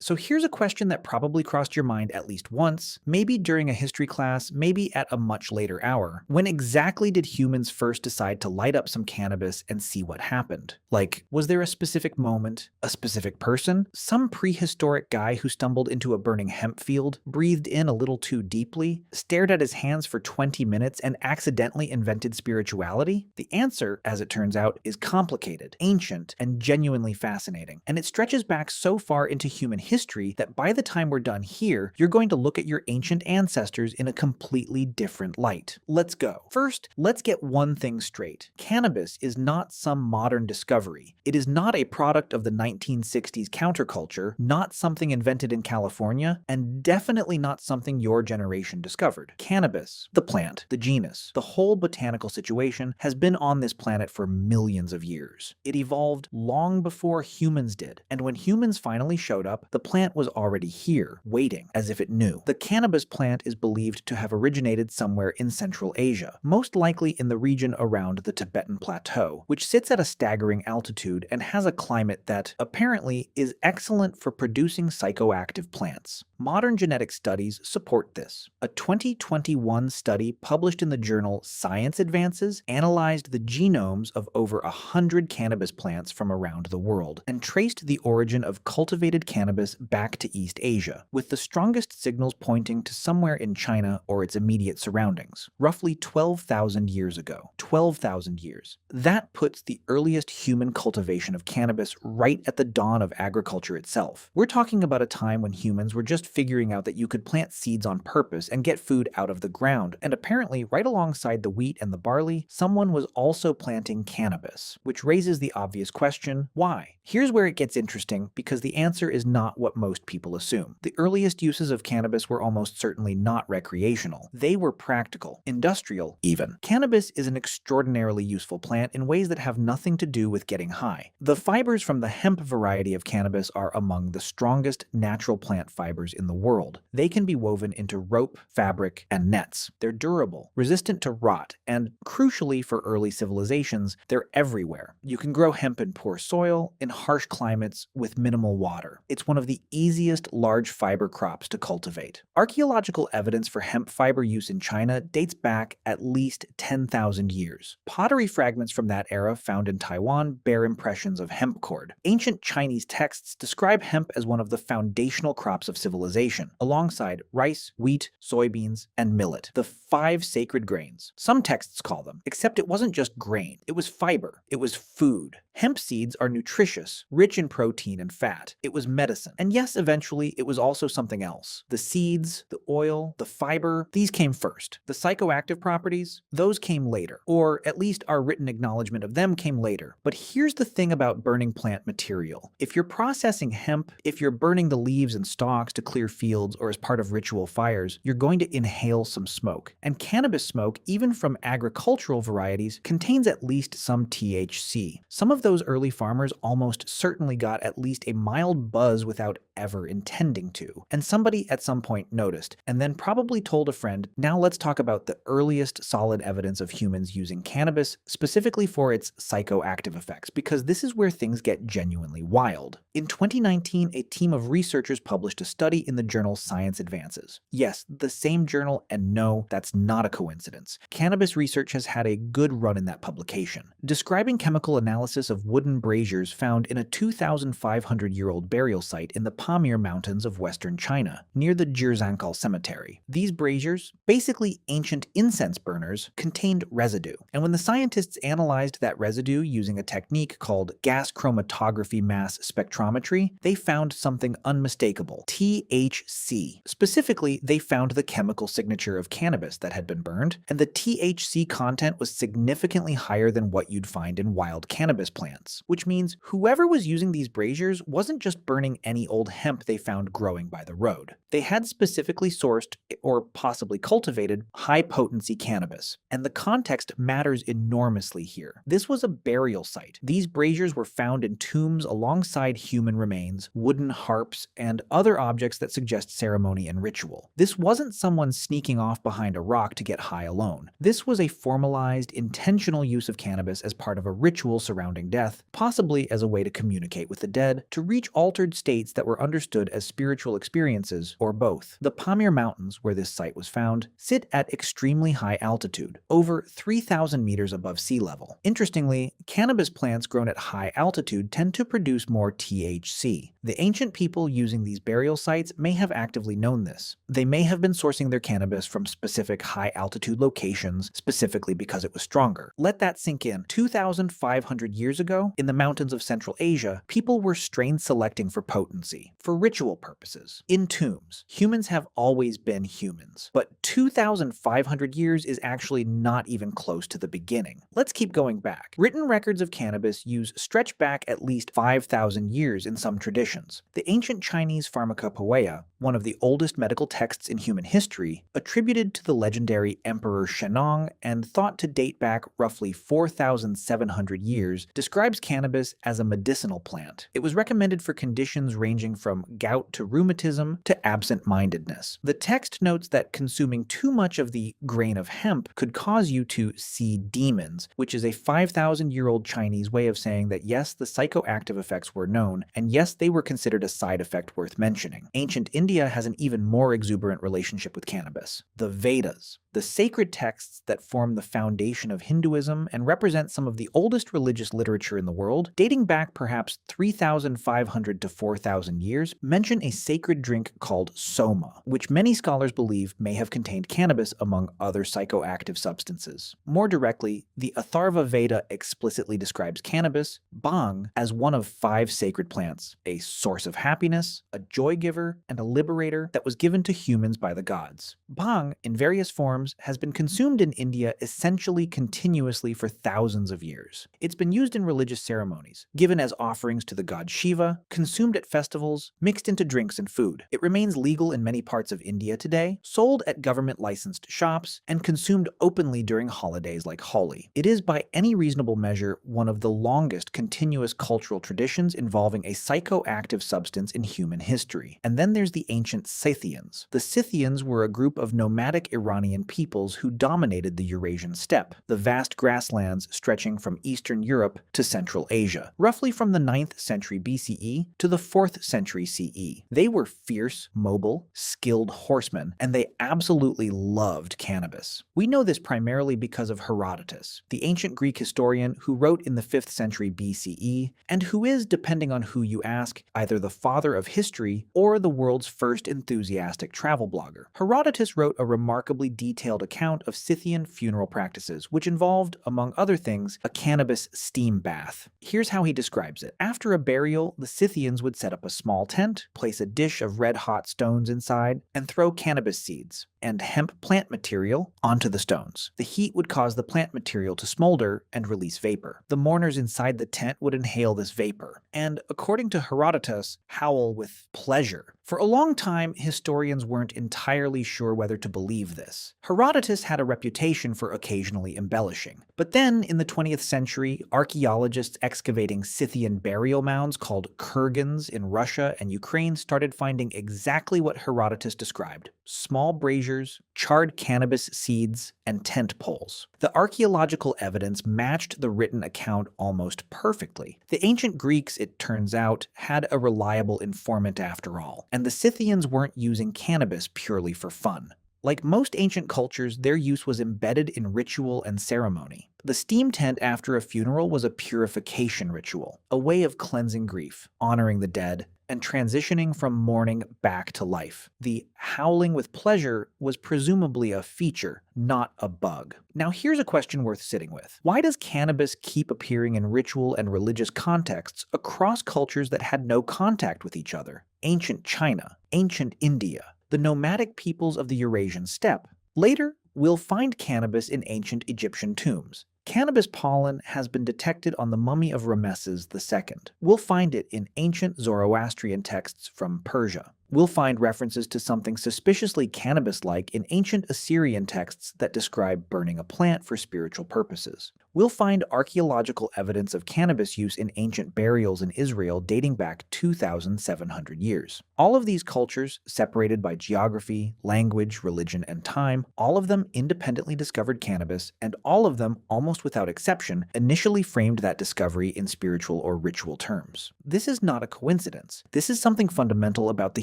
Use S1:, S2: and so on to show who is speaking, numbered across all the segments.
S1: So here's a question that probably crossed your mind at least once, maybe during a history class, maybe at a much later hour. When exactly did humans first decide to light up some cannabis and see what happened? Like, was there a specific moment, a specific person, some prehistoric guy who stumbled into a burning hemp field, breathed in a little too deeply, stared at his hands for 20 minutes, and accidentally invented spirituality? The answer, as it turns out, is complicated, ancient, and genuinely fascinating. And it stretches back so far into human history that by the time we're done here, you're going to look at your ancient ancestors in a completely different light. Let's go. First, let's get one thing straight. Cannabis is not some modern discovery. It is not a product of the 1960s counterculture, not something invented in California, and definitely not something your generation discovered. Cannabis, the plant, the genus, the whole botanical situation has been on this planet for millions of years. It evolved long before humans did, and when humans finally showed up, the plant was already here, waiting, as if it knew. The cannabis plant is believed to have originated somewhere in Central Asia, most likely in the region around the Tibetan Plateau, which sits at a staggering altitude and has a climate that, apparently, is excellent for producing psychoactive plants. Modern genetic studies support this. A 2021 study published in the journal Science Advances analyzed the genomes of over 100 cannabis plants from around the world and traced the origin of cultivated cannabis back to East Asia, with the strongest signals pointing to somewhere in China or its immediate surroundings, roughly 12,000 years ago. 12,000 years. That puts the earliest human cultivation of cannabis right at the dawn of agriculture itself. We're talking about a time when humans were just figuring out that you could plant seeds on purpose and get food out of the ground, and apparently right alongside the wheat and the barley, someone was also planting cannabis, which raises the obvious question, why? Here's where it gets interesting, because the answer is not what most people assume. The earliest uses of cannabis were almost certainly not recreational. They were practical, industrial even. Cannabis is an extraordinarily useful plant in ways that have nothing to do with getting high. The fibers from the hemp variety of cannabis are among the strongest natural plant fibers in the world. They can be woven into rope, fabric, and nets. They're durable, resistant to rot, and crucially for early civilizations, they're everywhere. You can grow hemp in poor soil, in harsh climates, with minimal water. It's one of the easiest large fiber crops to cultivate. Archaeological evidence for hemp fiber use in China dates back at least 10,000 years. Pottery fragments from that era found in Taiwan bear impressions of hemp cord. Ancient Chinese texts describe hemp as one of the foundational crops of civilization, alongside rice, wheat, soybeans, and millet, the 5 sacred grains. Some texts call them, except it wasn't just grain. It was fiber. It was food. Hemp seeds are nutritious, rich in protein and fat. It was medicine. And yes, eventually, it was also something else. The seeds, the oil, the fiber, these came first. The psychoactive properties, those came later. Or at least our written acknowledgement of them came later. But here's the thing about burning plant material. If you're processing hemp, if you're burning the leaves and stalks to clear fields or as part of ritual fires, you're going to inhale some smoke. And cannabis smoke, even from agricultural varieties, contains at least some THC. Some of those early farmers almost certainly got at least a mild buzz without ever intending to. And somebody at some point noticed, and then probably told a friend, now let's talk about the earliest solid evidence of humans using cannabis, specifically for its psychoactive effects, because this is where things get genuinely wild. In 2019, a team of researchers published a study in the journal Science Advances. Yes, the same journal, and no, that's not a coincidence. Cannabis research has had a good run in that publication, describing chemical analysis of wooden braziers found in a 2,500-year-old burial site in the Pamir Mountains of western China, near the Jirzhankal Cemetery. These braziers, basically ancient incense burners, contained residue. And when the scientists analyzed that residue using a technique called gas chromatography mass spectrometry, they found something unmistakable: THC. Specifically, they found the chemical signature of cannabis that had been burned, and the THC content was significantly higher than what you'd find in wild cannabis plants, which means whoever was using these braziers wasn't just burning any old hemp they found growing by the road. They had specifically sourced, or possibly cultivated, high-potency cannabis. And the context matters enormously here. This was a burial site. These braziers were found in tombs alongside human remains, wooden harps, and other objects that suggest ceremony and ritual. This wasn't someone sneaking off behind a rock to get high alone. This was a formalized, intentional use of cannabis as part of a ritual surrounding death, possibly as a way to communicate with the dead, to reach altered states states that were understood as spiritual experiences, or both. The Pamir Mountains, where this site was found, sit at extremely high altitude, over 3,000 meters above sea level. Interestingly, cannabis plants grown at high altitude tend to produce more THC. The ancient people using these burial sites may have actively known this. They may have been sourcing their cannabis from specific high-altitude locations, specifically because it was stronger. Let that sink in. 2,500 years ago, in the mountains of Central Asia, people were strain selecting for potency, for ritual purposes. In tombs, humans have always been humans. But 2,500 years is actually not even close to the beginning. Let's keep going back. Written records of cannabis use stretch back at least 5,000 years in some traditions. The ancient Chinese Pharmacopoeia, one of the oldest medical texts in human history, attributed to the legendary Emperor Shennong and thought to date back roughly 4,700 years, describes cannabis as a medicinal plant. It was recommended for conditions ranging from gout to rheumatism to absent-mindedness. The text notes that consuming too much of the grain of hemp could cause you to see demons, which is a 5,000-year-old Chinese way of saying that yes, the psychoactive effects were known, and yes, they were considered a side effect worth mentioning. Ancient India has an even more exuberant relationship with cannabis. The Vedas, the sacred texts that form the foundation of Hinduism and represent some of the oldest religious literature in the world, dating back perhaps 3,500 to 4,000 years, mention a sacred drink called soma, which many scholars believe may have contained cannabis among other psychoactive substances. More directly, the Atharva Veda explicitly describes cannabis, bhang, as one of 5 sacred plants, a source of happiness, a joy giver, and a liberator that was given to humans by the gods. Bhang, in various forms, has been consumed in India essentially continuously for thousands of years. It's been used in religious ceremonies, given as offerings to the god Shiva, consumed at festivals, mixed into drinks and food. It remains legal in many parts of India today, sold at government-licensed shops, and consumed openly during holidays like Holi. It is by any reasonable measure one of the longest continuous cultural traditions involving a psychoactive substance in human history. And then there's the ancient Scythians. The Scythians were a group of nomadic Iranian peoples who dominated the Eurasian steppe, the vast grasslands stretching from Eastern Europe to Central Asia, roughly from the 9th century BCE to the 4th century CE. They were fierce, mobile, skilled horsemen, and they absolutely loved cannabis. We know this primarily because of Herodotus, the ancient Greek historian who wrote in the 5th century BCE, and who is, depending on who you ask, either the father of history or the world's first enthusiastic travel blogger. Herodotus wrote a remarkably detailed account of Scythian funeral practices, which involved, among other things, a cannabis steam bath. Here's how he describes it. After a burial, the Scythians would set up a small tent, place a dish of red-hot stones inside, and throw cannabis seeds and hemp plant material onto the stones. The heat would cause the plant material to smolder and release vapor. The mourners inside the tent would inhale this vapor, and, according to Herodotus, howl with pleasure. For a long time, historians weren't entirely sure whether to believe this. Herodotus had a reputation for occasionally embellishing. But then, in the 20th century, archaeologists excavating Scythian burial mounds called kurgans in Russia and Ukraine started finding exactly what Herodotus described: small braziers, charred cannabis seeds, and tent poles. The archaeological evidence matched the written account almost perfectly. The ancient Greeks, it turns out, had a reliable informant after all, and the Scythians weren't using cannabis purely for fun. Like most ancient cultures, their use was embedded in ritual and ceremony. The steam tent after a funeral was a purification ritual, a way of cleansing grief, honoring the dead, and transitioning from mourning back to life. The howling with pleasure was presumably a feature, not a bug. Now here's a question worth sitting with. Why does cannabis keep appearing in ritual and religious contexts across cultures that had no contact with each other? Ancient China, ancient India, the nomadic peoples of the Eurasian steppe. Later, we'll find cannabis in ancient Egyptian tombs. Cannabis pollen has been detected on the mummy of Ramesses II. We'll find it in ancient Zoroastrian texts from Persia. We'll find references to something suspiciously cannabis-like in ancient Assyrian texts that describe burning a plant for spiritual purposes. We'll find archaeological evidence of cannabis use in ancient burials in Israel dating back 2,700 years. All of these cultures, separated by geography, language, religion, and time, all of them independently discovered cannabis, and all of them, almost without exception, initially framed that discovery in spiritual or ritual terms. This is not a coincidence. This is something fundamental about the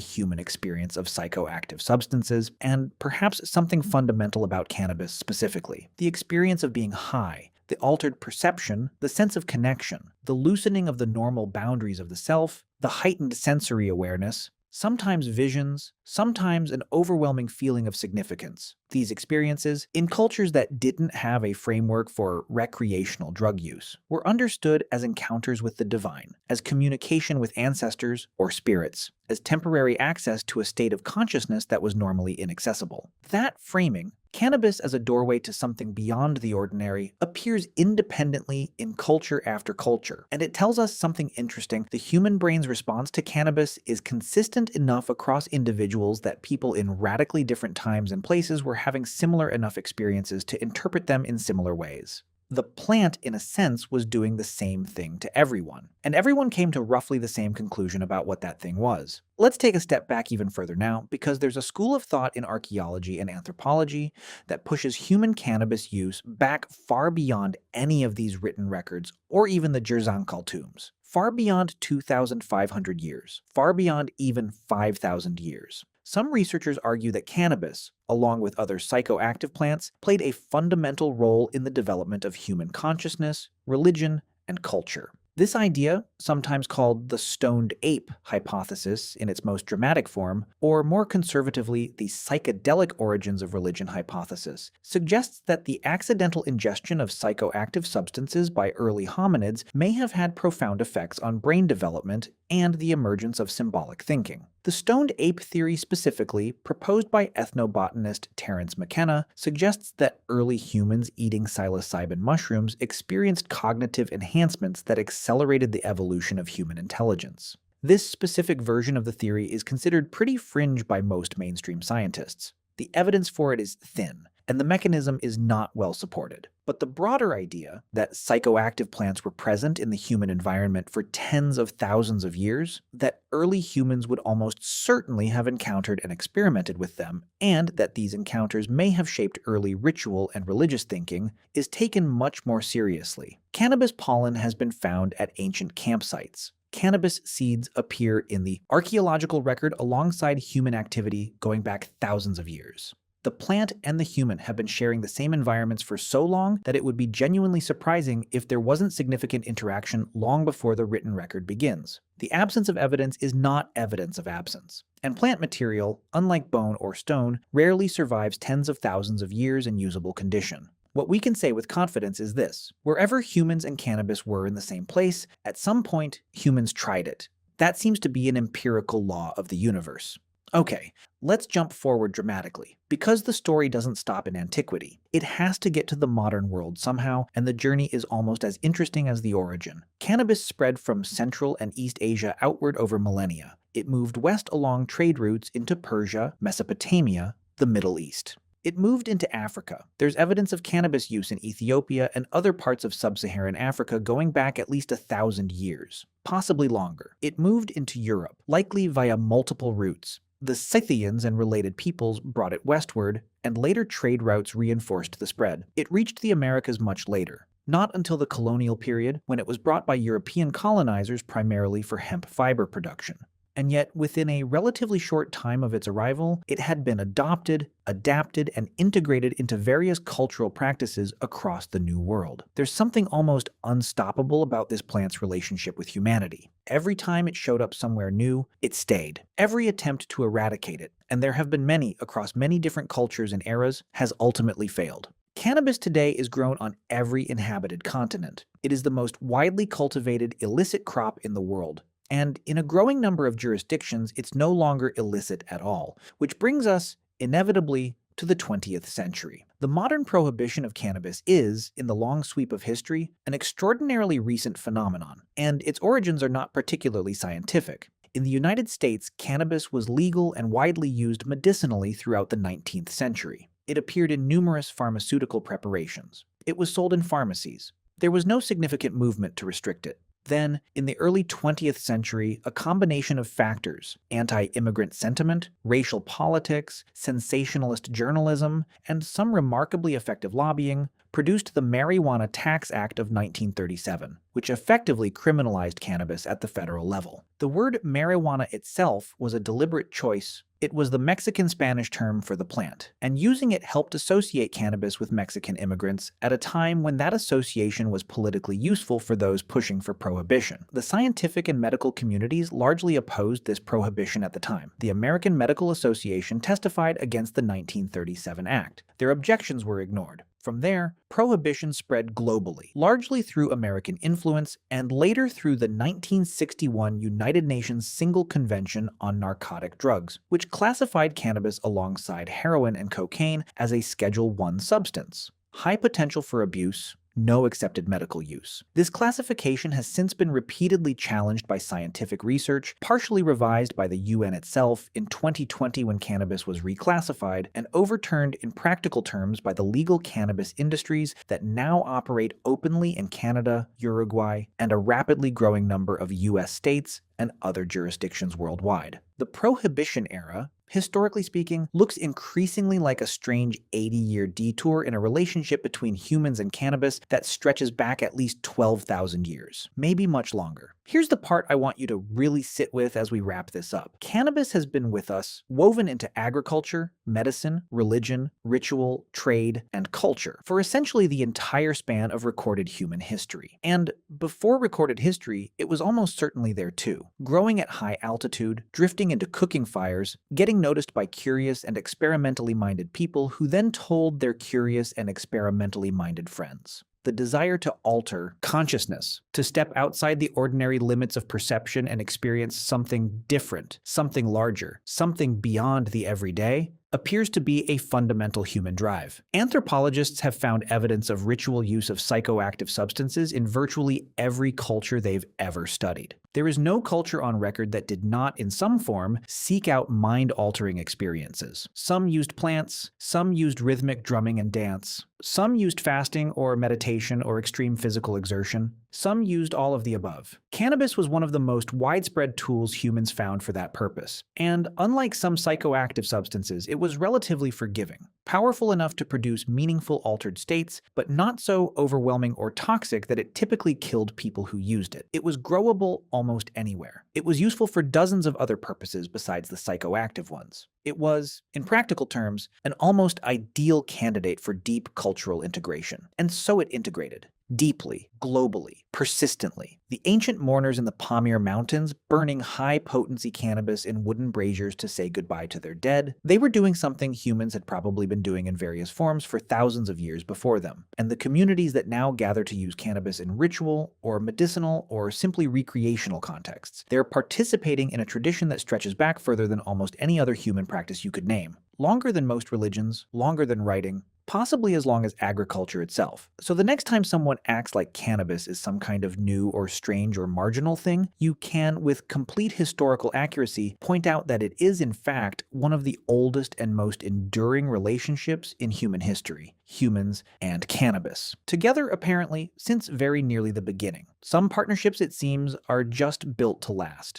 S1: human experience of psychoactive substances, and perhaps something fundamental about cannabis specifically. The experience of being high, the altered perception, the sense of connection, the loosening of the normal boundaries of the self, the heightened sensory awareness, sometimes visions, sometimes an overwhelming feeling of significance. These experiences, in cultures that didn't have a framework for recreational drug use, were understood as encounters with the divine, as communication with ancestors or spirits, as temporary access to a state of consciousness that was normally inaccessible. That framing, cannabis as a doorway to something beyond the ordinary, appears independently in culture after culture, and it tells us something interesting. The human brain's response to cannabis is consistent enough across individuals that people in radically different times and places were having similar enough experiences to interpret them in similar ways. The plant, in a sense, was doing the same thing to everyone, and everyone came to roughly the same conclusion about what that thing was. Let's take a step back even further now, because there's a school of thought in archaeology and anthropology that pushes human cannabis use back far beyond any of these written records or even the Jerzankal tombs. Far beyond 2,500 years, far beyond even 5,000 years. Some researchers argue that cannabis, along with other psychoactive plants, played a fundamental role in the development of human consciousness, religion, and culture. This idea, sometimes called the stoned ape hypothesis in its most dramatic form, or more conservatively, the psychedelic origins of religion hypothesis, suggests that the accidental ingestion of psychoactive substances by early hominids may have had profound effects on brain development and the emergence of symbolic thinking. The stoned ape theory specifically, proposed by ethnobotanist Terence McKenna, suggests that early humans eating psilocybin mushrooms experienced cognitive enhancements that accelerated the evolution of human intelligence. This specific version of the theory is considered pretty fringe by most mainstream scientists. The evidence for it is thin, and the mechanism is not well supported. But the broader idea that psychoactive plants were present in the human environment for tens of thousands of years, that early humans would almost certainly have encountered and experimented with them, and that these encounters may have shaped early ritual and religious thinking, is taken much more seriously. Cannabis pollen has been found at ancient campsites. Cannabis seeds appear in the archaeological record alongside human activity going back thousands of years. The plant and the human have been sharing the same environments for so long that it would be genuinely surprising if there wasn't significant interaction long before the written record begins. The absence of evidence is not evidence of absence. And plant material, unlike bone or stone, rarely survives tens of thousands of years in usable condition. What we can say with confidence is this: wherever humans and cannabis were in the same place, at some point, humans tried it. That seems to be an empirical law of the universe. Okay, let's jump forward dramatically. Because the story doesn't stop in antiquity, it has to get to the modern world somehow, and the journey is almost as interesting as the origin. Cannabis spread from Central and East Asia outward over millennia. It moved west along trade routes into Persia, Mesopotamia, the Middle East. It moved into Africa. There's evidence of cannabis use in Ethiopia and other parts of sub-Saharan Africa going back at least 1,000 years, possibly longer. It moved into Europe, likely via multiple routes. The Scythians and related peoples brought it westward, and later trade routes reinforced the spread. It reached the Americas much later, not until the colonial period, when it was brought by European colonizers primarily for hemp fiber production. And yet, within a relatively short time of its arrival, it had been adopted, adapted, and integrated into various cultural practices across the New World. There's something almost unstoppable about this plant's relationship with humanity. Every time it showed up somewhere new, it stayed. Every attempt to eradicate it, and there have been many across many different cultures and eras, has ultimately failed. Cannabis today is grown on every inhabited continent. It is the most widely cultivated illicit crop in the world. And in a growing number of jurisdictions, it's no longer illicit at all, which brings us, inevitably, to the 20th century. The modern prohibition of cannabis is, in the long sweep of history, an extraordinarily recent phenomenon, and its origins are not particularly scientific. In the United States, cannabis was legal and widely used medicinally throughout the 19th century. It appeared in numerous pharmaceutical preparations. It was sold in pharmacies. There was no significant movement to restrict it. Then, in the early 20th century, a combination of factors, anti-immigrant sentiment, racial politics, sensationalist journalism, and some remarkably effective lobbying, produced the Marijuana Tax Act of 1937, which effectively criminalized cannabis at the federal level. The word marijuana itself was a deliberate choice. It was the Mexican-Spanish term for the plant, and using it helped associate cannabis with Mexican immigrants at a time when that association was politically useful for those pushing for prohibition. The scientific and medical communities largely opposed this prohibition at the time. The American Medical Association testified against the 1937 Act. Their objections were ignored. From there, prohibition spread globally, largely through American influence and later through the 1961 United Nations Single Convention on Narcotic Drugs, which classified cannabis alongside heroin and cocaine as a Schedule I substance. High potential for abuse, no accepted medical use. This classification has since been repeatedly challenged by scientific research, partially revised by the UN itself in 2020 when cannabis was reclassified, and overturned in practical terms by the legal cannabis industries that now operate openly in Canada, Uruguay, and a rapidly growing number of US states and other jurisdictions worldwide. The Prohibition era, historically speaking, looks increasingly like a strange 80-year detour in a relationship between humans and cannabis that stretches back at least 12,000 years, maybe much longer. Here's the part I want you to really sit with as we wrap this up. Cannabis has been with us, woven into agriculture, medicine, religion, ritual, trade, and culture for essentially the entire span of recorded human history. And before recorded history, it was almost certainly there too. Growing at high altitude, drifting into cooking fires, getting noticed by curious and experimentally minded people who then told their curious and experimentally minded friends. The desire to alter consciousness, to step outside the ordinary limits of perception and experience something different, something larger, something beyond the everyday, appears to be a fundamental human drive. Anthropologists have found evidence of ritual use of psychoactive substances in virtually every culture they've ever studied. There is no culture on record that did not, in some form, seek out mind-altering experiences. Some used plants, some used rhythmic drumming and dance, some used fasting or meditation or extreme physical exertion, some used all of the above. Cannabis was one of the most widespread tools humans found for that purpose, and unlike some psychoactive substances, it was relatively forgiving, powerful enough to produce meaningful altered states, but not so overwhelming or toxic that it typically killed people who used it. It was growable almost anywhere. It was useful for dozens of other purposes besides the psychoactive ones. It was, in practical terms, an almost ideal candidate for deep cultural integration. And so it integrated. Deeply, globally, persistently. The ancient mourners in the Pamir Mountains, burning high-potency cannabis in wooden braziers to say goodbye to their dead, they were doing something humans had probably been doing in various forms for thousands of years before them. And the communities that now gather to use cannabis in ritual, or medicinal, or simply recreational contexts, they're participating in a tradition that stretches back further than almost any other human practice you could name. Longer than most religions, longer than writing, possibly as long as agriculture itself. So the next time someone acts like cannabis is some kind of new or strange or marginal thing, you can, with complete historical accuracy, point out that it is in fact one of the oldest and most enduring relationships in human history. Humans and cannabis. Together, apparently, since very nearly the beginning. Some partnerships, it seems, are just built to last.